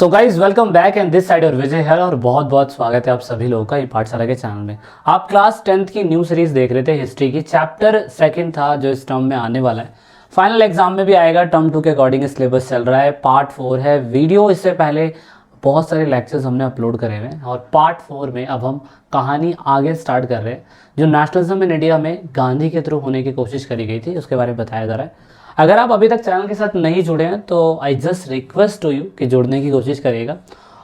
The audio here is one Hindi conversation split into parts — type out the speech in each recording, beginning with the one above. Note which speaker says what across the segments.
Speaker 1: So guys welcome back and this side और विजय है और बहुत बहुत स्वागत है आप सभी लोगों का ये पाठशाला के चैनल में। आप क्लास 10th की न्यू सीरीज देख रहे थे हिस्ट्री की। चैप्टर सेकंड था जो इस टर्म में आने वाला है, फाइनल एग्जाम में भी आएगा। टर्म 2 के अकॉर्डिंग सिलेबस चल रहा है। पार्ट 4 है। वीडियो इससे पहले बहुत सारे लेक्चर्स हमने अपलोड करे हुए हैं और पार्ट 4 में अब हम कहानी आगे स्टार्ट कर रहे हैं जो नेशनलिज्म इन इंडिया में गांधी के थ्रू होने की कोशिश करी गई थी, उसके बारे में बताया जा रहा है। अगर आप अभी तक चैनल के साथ नहीं जुड़े हैं तो I just request to you कि जुड़ने की कोशिश करिएगा,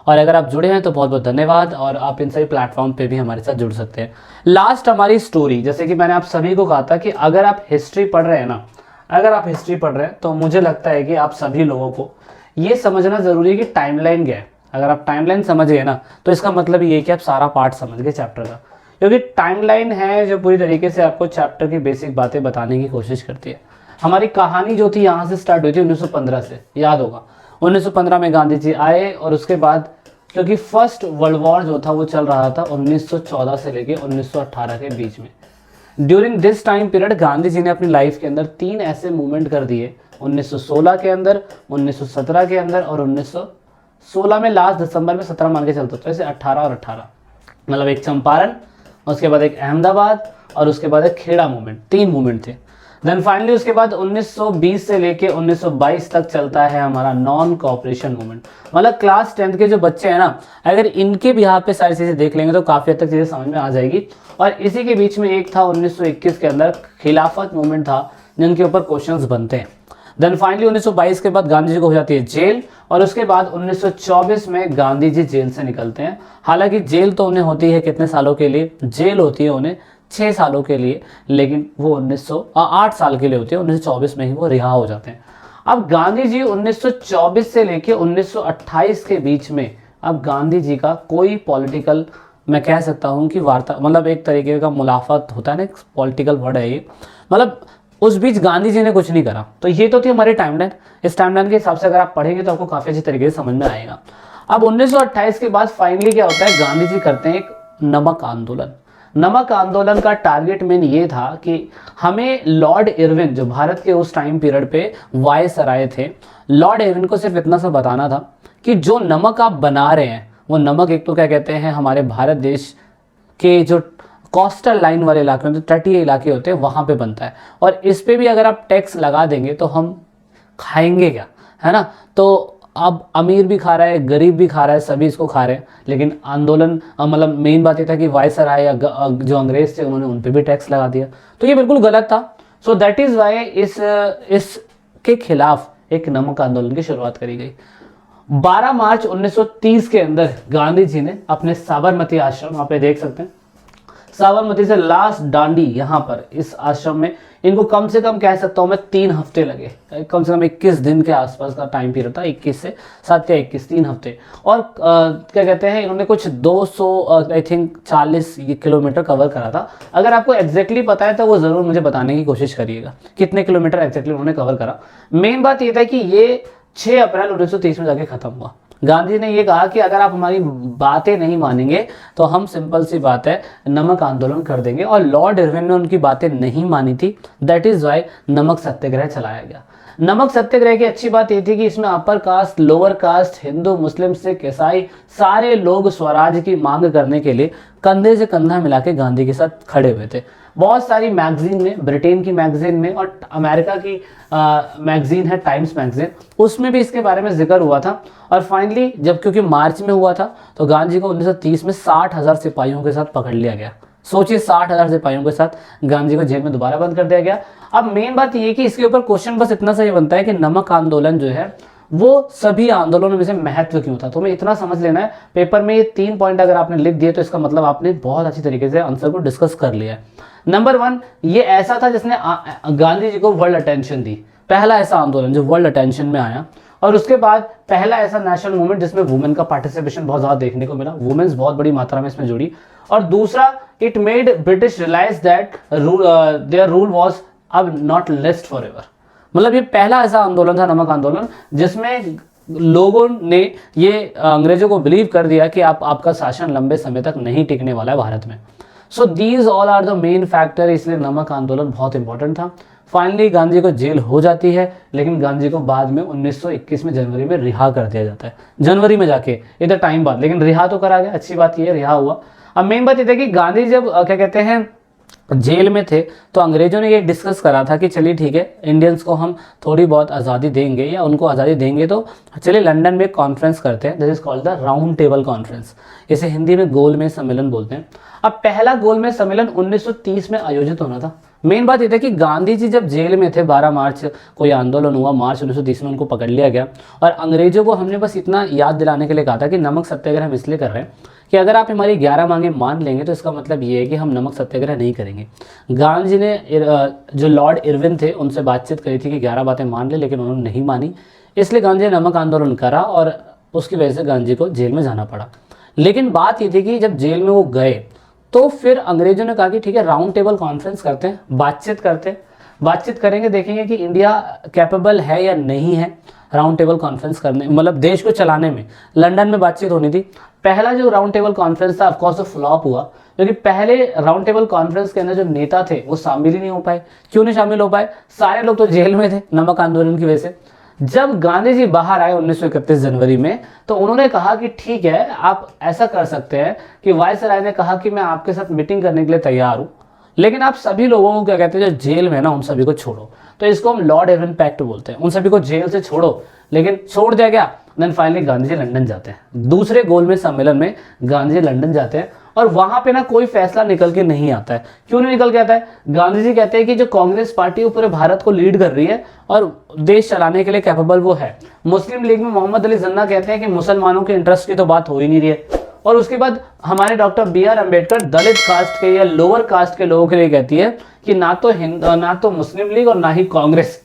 Speaker 1: और अगर आप जुड़े हैं तो बहुत बहुत धन्यवाद। और आप इन सभी प्लेटफॉर्म पे भी हमारे साथ जुड़ सकते हैं। लास्ट हमारी स्टोरी, जैसे कि मैंने आप सभी को कहा था कि अगर आप हिस्ट्री पढ़ रहे हैं ना, अगर आप हिस्ट्री पढ़ रहे हैं तो मुझे लगता है कि आप सभी लोगों को ये समझना ज़रूरी है कि टाइमलाइन क्या है। अगर आप टाइमलाइन समझ गए ना तो इसका मतलब ये है कि आप सारा पार्ट समझ गए चैप्टर का, क्योंकि टाइमलाइन है जो पूरी तरीके से आपको चैप्टर की बेसिक बातें बताने की कोशिश करती है। हमारी कहानी जो थी यहाँ से स्टार्ट हुई थी 1915 से, याद होगा 1915 में गांधी जी आए, और उसके बाद क्योंकि फर्स्ट वर्ल्ड वॉर जो था वो चल रहा था 1914 से लेके 1918 के बीच में। During this time period Gandhi ji ने अपनी लाइफ के अंदर 3 ऐसे मूवमेंट कर दिए, 1916 के अंदर, 1917 के अंदर और 1916 में लास्ट दिसंबर में 17 मान के चलते तो ऐसे 18 और 18, मतलब एक चंपारण, उसके बाद एक अहमदाबाद और उसके बाद एक खेड़ा मूवमेंट। 3 मूवमेंट थे। देन फाइनली उसके बाद 1920 से लेके 1922 तक चलता है हमारा नॉन कोऑपरेशन मूवमेंट। मतलब क्लास 10th के जो बच्चे हैं ना, अगर इनके भी यहाँ पे सारी चीज़ें देख लेंगे तो काफ़ी हद तक चीज़ें समझ में आ जाएगी। और इसी के बीच में एक था 1921 के अंदर खिलाफत मूवमेंट था, जिनके ऊपर क्वेश्चंस बनते हैं। देन फाइनली 1922 के बाद गांधी जी को हो जाती है जेल, और उसके बाद 1924 में गांधी जी जेल से निकलते हैं। हालांकि जेल तो उन्हें होती है कितने सालों के लिए, जेल होती है उन्हें 6 सालों के लिए, लेकिन वो 8 साल के लिए होती है। 1924 में ही वो रिहा हो जाते हैं। अब गांधी जी 1924 से लेके 1928 के बीच में अब गांधी जी का कोई पॉलिटिकल, मैं कह सकता हूँ कि वार्ता, मतलब एक तरीके का मुलाफत होता है ना, पॉलिटिकल वर्ड है ये, मतलब उस बीच गांधी जी ने कुछ नहीं करा। तो ये तो थी हमारी टाइमलाइन। इस टाइमलाइन के हिसाब से अगर आप पढ़ेंगे तो आपको काफ़ी अच्छी तरीके से समझ में आएगा। अब 1928 के बाद फाइनली क्या होता है, गांधी जी करते हैं एक नमक आंदोलन। नमक आंदोलन का टारगेट मेन ये था कि हमें लॉर्ड इरविन, जो भारत के उस टाइम पीरियड पे वायसराय थे, लॉर्ड इरविन को सिर्फ इतना सा बताना था कि जो नमक आप बना रहे हैं वो नमक एक तो क्या कहते हैं, हमारे भारत देश के जो कोस्टल लाइन वाले इलाके होते हैं, तटीय इलाके होते हैं, वहाँ पे बनता है। और इस पे भी अगर आप टैक्स लगा देंगे तो हम खाएंगे क्या, है ना। तो अब अमीर भी खा रहा है, गरीब भी खा रहा है, सभी इसको खा रहे हैं। लेकिन आंदोलन, मतलब मेन बात ये था कि वायसराय या जो अंग्रेज थे उन्होंने उन पे भी टैक्स लगा दिया, तो ये बिल्कुल गलत था। सो दैट इज़ वाई इसके खिलाफ एक नमक आंदोलन की शुरुआत करी गई। 12 मार्च 1930 के अंदर गांधी जी ने अपने साबरमती आश्रम, वहाँ पे देख सकते हैं, साबरमती से लास्ट दांडी, यहाँ पर इस आश्रम में इनको कम से कम कह सकता हूँ मैं 3 हफ्ते लगे, कम से कम 21 दिन के आसपास का टाइम पीरियड था, 21 से 7 या 21, 3 हफ्ते। और क्या कहते हैं, इन्होंने कुछ 200 आई थिंक 40 किलोमीटर कवर करा था। अगर आपको एग्जैक्टली पता है तो वो ज़रूर मुझे बताने की कोशिश करिएगा कितने किलोमीटर एग्जैक्टली उन्होंने कवर करा। मेन बात ये था कि ये 6 अप्रैल 1930 में जाके ख़त्म हुआ। गांधी ने ये कहा कि अगर आप हमारी बातें नहीं मानेंगे तो हम, सिंपल सी बात है, नमक आंदोलन कर देंगे। और लॉर्ड इरविन ने उनकी बातें नहीं मानी थी, दैट इज़ वाई नमक सत्याग्रह चलाया गया। नमक सत्याग्रह की अच्छी बात ये थी कि इसमें upper caste, lower caste, Hindu, मुस्लिम, सिख, ईसाई, सारे लोग स्वराज की मांग करने के लिए कंधे से कंधा मिला के गांधी के साथ खड़े हुए थे। बहुत सारी मैगजीन में, ब्रिटेन की मैगजीन में और अमेरिका की मैगजीन है टाइम्स मैगजीन, उसमें भी इसके बारे में जिक्र हुआ था। और फाइनली जब, क्योंकि मार्च में हुआ था, तो गांधी जी को 1930 में 60,000 सिपाहियों के साथ पकड़ लिया गया। सोचिए 60,000 सिपाहियों के साथ गांधी को जेल में दोबारा बंद कर दिया गया। अब मेन बात ये कि इसके ऊपर क्वेश्चन बस इतना सा ही बनता है कि नमक आंदोलन जो है वो सभी आंदोलनों में से महत्व क्यों था। तो हमें इतना समझ लेना है, पेपर में ये 3 पॉइंट अगर आपने लिख दिए तो इसका मतलब आपने बहुत अच्छी तरीके से आंसर को डिस्कस कर लिया है। नंबर 1, ये ऐसा था जिसने गांधी जी को वर्ल्ड अटेंशन दी, पहला ऐसा आंदोलन जो वर्ल्ड अटेंशन में आया। और उसके बाद पहला ऐसा नेशनल मूवमेंट जिसमें वुमेन का पार्टिसिपेशन बहुत ज़्यादा देखने को मिला, वुमेन्स बहुत बड़ी मात्रा में इसमें जुड़ी। और दूसरा, it made British realise that their rule was अब नॉट लिस्ट फॉर एवर। मतलब ये पहला ऐसा आंदोलन था, नमक आंदोलन, जिसमें लोगों ने ये अंग्रेजों को बिलीव कर दिया कि आपका शासन लंबे समय तक नहीं टिकने वाला है भारत में। So these all are the main factor, इसलिए नमक आंदोलन बहुत इंपॉर्टेंट था। फाइनली गांधी को जेल हो जाती है, लेकिन गांधी को बाद में 1921 में जनवरी में रिहा कर दिया जाता है, जनवरी में जाके, इधर टाइम बाद, लेकिन रिहा तो करा गया, अच्छी बात ये रिहा हुआ। अब मेन बात ये थी कि गांधी जब क्या कहते हैं जेल में थे तो अंग्रेजों ने ये डिस्कस करा था कि चलिए ठीक है, इंडियंस को हम थोड़ी बहुत आज़ादी देंगे या उनको आज़ादी देंगे तो चलिए लंदन में एक कॉन्फ्रेंस करते हैं, this is called the round table conference, इसे हिंदी में गोलमेज सम्मेलन बोलते हैं। अब पहला गोलमेज सम्मेलन 1930 में आयोजित होना था। मेन बात ये था कि गांधी जी जब जेल में थे, 12 मार्च को ये आंदोलन हुआ, मार्च 1930 में उनको पकड़ लिया गया, और अंग्रेजों को हमने बस इतना याद दिलाने के लिए कहा था कि नमक सत्याग्रह हम इसलिए कर रहे हैं कि अगर आप हमारी 11 मांगे मान लेंगे तो इसका मतलब ये है कि हम नमक सत्याग्रह नहीं करेंगे। गांधी जी ने जो लॉर्ड इरविन थे उनसे बातचीत करी थी कि 11 बातें मान ले, लेकिन उन्होंने नहीं मानी, इसलिए गांधी ने नमक आंदोलन करा और उसकी वजह से गांधी को जेल में जाना पड़ा। लेकिन बात ये थी कि जब जेल में वो गए तो फिर अंग्रेजों ने कहा कि ठीक है, राउंड टेबल कॉन्फ्रेंस करते हैं, बातचीत करेंगे, देखेंगे कि इंडिया कैपेबल है या नहीं है राउंड टेबल कॉन्फ्रेंस करने, मतलब देश को चलाने में। लंदन में बातचीत होनी थी। पहला जो राउंड टेबल कॉन्फ्रेंस था ऑफकोर्स फ्लॉप हुआ, क्योंकि पहले राउंड टेबल कॉन्फ्रेंस के अंदर जो नेता थे वो शामिल ही नहीं हो पाए। क्यों नहीं शामिल हो पाए? सारे लोग तो जेल में थे नमक आंदोलन की वजह से। जब गांधी जी बाहर आए 1931 जनवरी में, तो उन्होंने कहा कि ठीक है, आप ऐसा कर सकते हैं कि वायसराय ने कहा कि मैं आपके साथ मीटिंग करने के लिए तैयार हूं, लेकिन आप सभी लोगों को क्या कहते हैं जो जेल में ना, उन सभी को छोड़ो। तो इसको हम लॉर्ड इरविन पैक्ट बोलते हैं। उन सभी को जेल से छोड़ो, लेकिन छोड़ दिया गया। Then finally Gandhi ji London जाते हैं, दूसरे गोलमेज सम्मेलन में गांधी जी लंदन जाते हैं, और वहां पे ना कोई फैसला निकल के नहीं आता है। क्यों नहीं निकल के आता है? गांधी जी कहते हैं कि जो कांग्रेस पार्टी पूरे भारत को लीड कर रही है और देश चलाने के लिए कैपेबल वो है। मुस्लिम लीग में मोहम्मद अली जिन्ना कहते हैं कि मुसलमानों के इंटरेस्ट की तो बात हो ही नहीं रही है। और उसके बाद हमारे डॉक्टर B.R. अम्बेडकर दलित कास्ट के या लोअर कास्ट के लोगों के लिए कहती है कि ना तो मुस्लिम लीग और ना ही कांग्रेस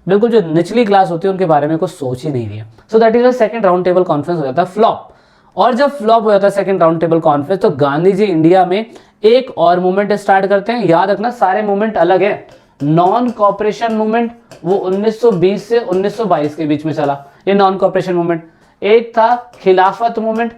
Speaker 1: बिल्कुल जो निचली क्लास होती है उनके बारे में कुछ सोच ही नहीं रही है। So that is second round table conference हो जाता है फ्लॉप। और जब फ्लॉप हो जाता है सेकंड राउंड टेबल कॉन्फ्रेंस, तो गांधी जी इंडिया में एक और मूवमेंट स्टार्ट करते हैं। याद रखना सारे मूवमेंट अलग है। नॉन कॉपरेशन मूवमेंट वो 1920 से 1922 के बीच में चला, ये नॉन कॉपरेशन मूवमेंट। एक था खिलाफत मूवमेंट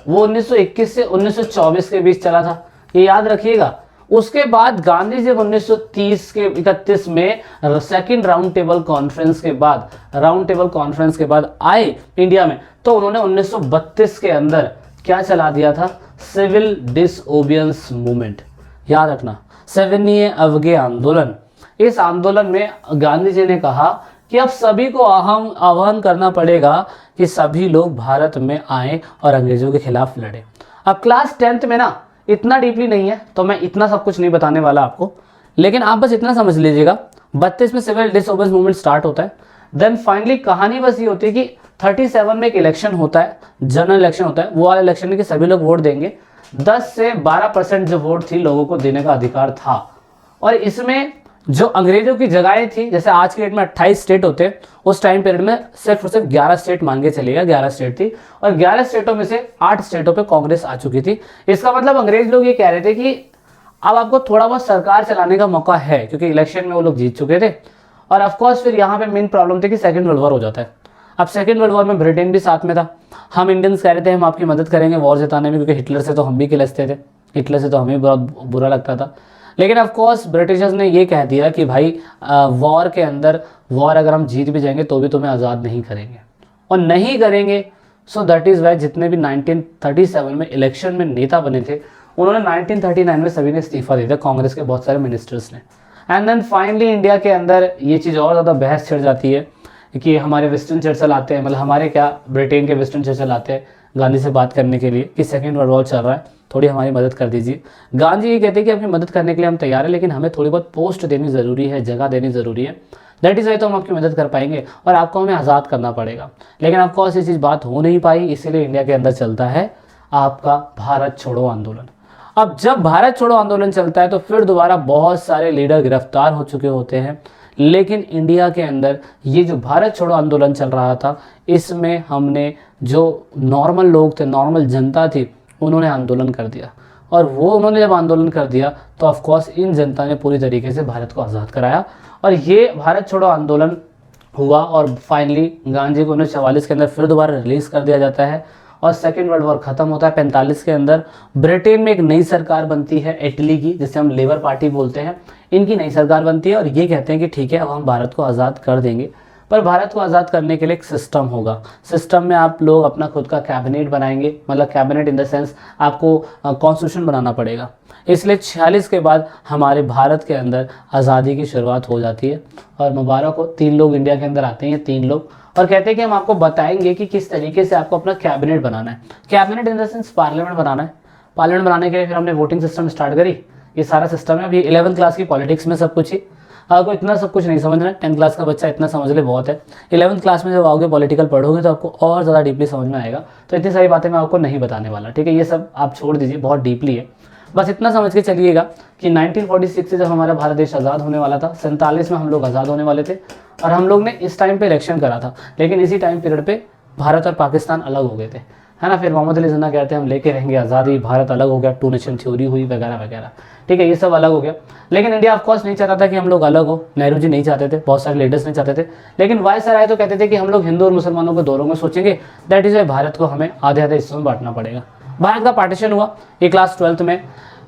Speaker 1: वो 1921 से 1924 के बीच चला था, ये याद रखिएगा। उसके बाद गांधी जब 1930 के 31 में सेकंड राउंड टेबल कॉन्फ्रेंस के बाद आए इंडिया में, तो उन्होंने 1932 के अंदर क्या चला दिया था? Civil disobedience movement. याद रखना, 7वें अवज्ञा आंदोलन। इस आंदोलन में गांधी जी ने कहा कि अब सभी को आह्वान करना पड़ेगा कि सभी लोग भारत में आए और अंग्रेजों के खिलाफ लड़े। अब क्लास 10th में ना इतना डीपली नहीं है, तो मैं इतना सब कुछ नहीं बताने वाला आपको, लेकिन आप बस इतना समझ लीजिएगा। 32 में सिविल डिसओबियंस मूवमेंट स्टार्ट होता है। देन फाइनली कहानी बस ये होती है कि 37 में एक इलेक्शन होता है, जनरल इलेक्शन होता है। वो वाला इलेक्शन है कि सभी लोग वोट देंगे। 10 से 12% जो वोट थी लोगों को देने का अधिकार था, और इसमें जो अंग्रेजों की जगहें थी, जैसे आज के डेट में 28 स्टेट होते हैं, उस टाइम पीरियड में सिर्फ और सिर्फ 11 स्टेट मान के चलिएगा, 11 स्टेट थी, और 11 स्टेटों में से 8 स्टेटों पे कांग्रेस आ चुकी थी। इसका मतलब अंग्रेज लोग ये कह रहे थे कि अब आपको थोड़ा बहुत सरकार चलाने का मौका है, क्योंकि इलेक्शन में वो लोग जीत चुके थे। और ऑफकोर्स फिर यहाँ पे मेन प्रॉब्लम थी कि सेकेंड वर्ल्ड वॉर हो जाता है। अब सेकेंड वर्ल्ड वॉर में ब्रिटेन भी साथ में था। हम इंडियंस कह रहे थे हम आपकी मदद करेंगे वॉर जिताने में, क्योंकि हिटलर से तो हम भी किलसते थे, हिटलर से तो हमें बहुत बुरा लगता था। लेकिन ऑफ कोर्स ब्रिटिशर्स ने ये कह दिया कि भाई वॉर के अंदर वॉर अगर हम जीत भी जाएंगे तो भी तुम्हें आज़ाद नहीं करेंगे, और नहीं करेंगे। सो दैट इज़ वाई जितने भी 1937 में इलेक्शन में नेता बने थे, उन्होंने 1939 में सभी ने इस्तीफा दे दिया, कांग्रेस के बहुत सारे मिनिस्टर्स ने। एंड देन फाइनली इंडिया के अंदर ये चीज़ और ज़्यादा बहस छिड़ जाती है कि हमारे विंस्टन चर्चिल आते हैं, मतलब हमारे क्या ब्रिटेन के विंस्टन चर्चिल आते हैं गांधी से बात करने के लिए कि सेकेंड वर्ल्ड वॉर चल रहा है, थोड़ी हमारी मदद कर दीजिए। गांधी ये कहते हैं कि आपकी मदद करने के लिए हम तैयार हैं, लेकिन हमें थोड़ी बहुत पोस्ट देनी ज़रूरी है, जगह देनी ज़रूरी है। दैट इज़ वाई तो हम आपकी मदद कर पाएंगे और आपको हमें आज़ाद करना पड़ेगा। लेकिन ऑफकोर्स ये चीज़ बात हो नहीं पाई, इसीलिए इंडिया के अंदर चलता है आपका भारत छोड़ो आंदोलन। अब जब भारत छोड़ो आंदोलन चलता है तो फिर दोबारा बहुत सारे लीडर गिरफ्तार हो चुके होते हैं, लेकिन इंडिया के अंदर ये जो भारत छोड़ो आंदोलन चल रहा था, इसमें हमने जो नॉर्मल लोग थे, नॉर्मल जनता थी, उन्होंने आंदोलन कर दिया। और वो उन्होंने जब आंदोलन कर दिया तो ऑफकोर्स इन जनता ने पूरी तरीके से भारत को आज़ाद कराया, और ये भारत छोड़ो आंदोलन हुआ। और फाइनली गांधी को 1944 के अंदर फिर दोबारा रिलीज़ कर दिया जाता है, और सेकेंड वर्ल्ड वॉर खत्म होता है 45 के अंदर। ब्रिटेन में एक नई सरकार बनती है इटली की, जिसे हम लेबर पार्टी बोलते हैं। इनकी नई सरकार बनती है और ये कहते हैं कि ठीक है अब हम भारत को आज़ाद कर देंगे, पर भारत को आज़ाद करने के लिए एक सिस्टम होगा। सिस्टम में आप लोग अपना खुद का कैबिनेट बनाएंगे, मतलब कैबिनेट इन द सेंस आपको कॉन्स्टिट्यूशन बनाना पड़ेगा। इसलिए 46 के बाद हमारे भारत के अंदर आज़ादी की शुरुआत हो जाती है। और मुबारक हो, 3 लोग इंडिया के अंदर आते हैं, 3 लोग, और कहते हैं कि हम आपको बताएंगे कि किस तरीके से आपको अपना कैबिनेट बनाना है। Cabinet in the sense parliament बनाना है। पार्लियामेंट बनाने के लिए फिर हमने वोटिंग सिस्टम स्टार्ट करी। ये सारा सिस्टम है। अभी 11th क्लास की पॉलिटिक्स में सब कुछ ही, आपको इतना सब कुछ नहीं समझना है। 10th क्लास का बच्चा इतना समझ ले बहुत है। 11th क्लास में जब आओगे पॉलिटिकल पढ़ोगे तो आपको और ज़्यादा डीपली समझ में आएगा। तो इतनी सारी बातें मैं आपको नहीं बताने वाला, ठीक है, ये सब आप छोड़ दीजिए, बहुत डीपली है। बस इतना समझ के चलिएगा कि 1946 से जब हमारा भारत देश आज़ाद होने वाला था, 47 में हम लोग आज़ाद होने वाले थे, और हम लोग ने इस टाइम पे इलेक्शन करा था। लेकिन इसी टाइम पीरियड पे भारत और पाकिस्तान अलग हो गए थे, है ना। फिर मोहम्मद अली जिन्ना कहते हैं हम लेके रहेंगे आज़ादी, भारत अलग हो गया, 2 नेशन थ्योरी हुई वगैरह वगैरह, ठीक है, ये सब अलग हो गया। लेकिन इंडिया ऑफकोर्स नहीं चाहता था कि हम लोग अलग हो। नेहरू जी नहीं चाहते थे, बहुत सारे लीडर्स नहीं चाहते थे। लेकिन वायसराय आए तो कहते थे कि हम लोग हिंदू और मुसलमानों को दोनों में सोचेंगे, दैट इज़ वाई भारत को हमें आधे आधे हिस्सों में बांटना पड़ेगा। भारत का पार्टीशन हुआ, ये क्लास 12th में।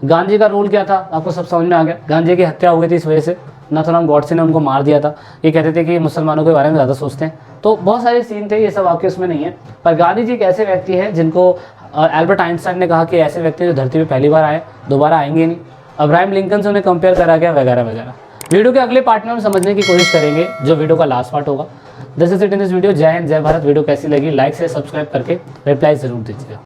Speaker 1: गांधी का रोल क्या था आपको सब समझ में आ गया। गांधी की हत्या हो गई थी इस वजह से, नाथूराम गॉडसे ने उनको मार दिया था। ये कहते थे कि मुसलमानों के बारे में ज़्यादा सोचते हैं। तो बहुत सारे सीन थे, ये सब आपके उसमें नहीं है। पर गांधी जी एक ऐसे व्यक्ति हैं जिनको एल्बर्ट आइंस्टाइन ने कहा कि ऐसे व्यक्ति जो धरती पे पहली बार आए दोबारा आएंगे नहीं। अब्राहम लिंकन से उन्हें कंपेयर करा गया वगैरह वगैरह। वीडियो के अगले पार्ट में हम समझने की कोशिश करेंगे, जो वीडियो का लास्ट पार्ट होगा। This is it in this video. जय हिंद, जय भारत। वीडियो कैसी लगी लाइक से सब्सक्राइब करके रिप्लाई जरूर दीजिएगा।